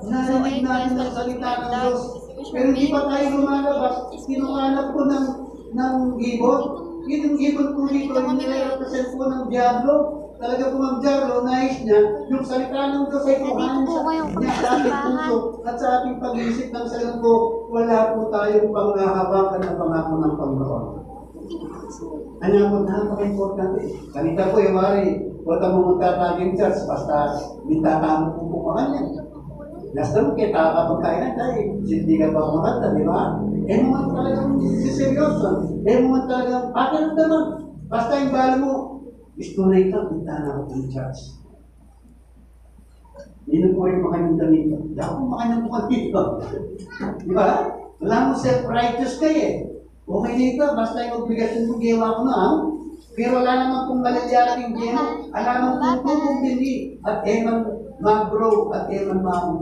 narinig natin ang salita ng Diyos. Pero hindi pa tayo lumalabas, kinukalap ko ng gibon. Yung gibon po dito, yung nire-represent po ng Diablo. Talaga po ang Diablo, nais niya, yung salita ng Diyos ay kuhanin niya sa ating puso at sa ating pag-iisip ng salang po, wala po tayong panghahawakan ng pangako ng Panginoon. Ano po, napaka-importante. Kanita po yung mari, huwag kang pumunta taging church, basta mintatamo po po ka kanya. Nasa mo kita kapagkainan tayo, hindi ka pa kumakanta, di ba? Naman talagang siseryoso. Naman talagang, bakit naman? Basta yung bala mo, istunay ka, punta na ako ng church. Hindi na po yung makaninda nito. Hindi ako makaninda dito. Di ba? Wala mo self-righteous kayo eh. Okay dito, basta yung obligasyon mo, gawa ko na. Pero wala naman kung malalyaking geno. Alam mo kung hindi. At eman mag-grow at eman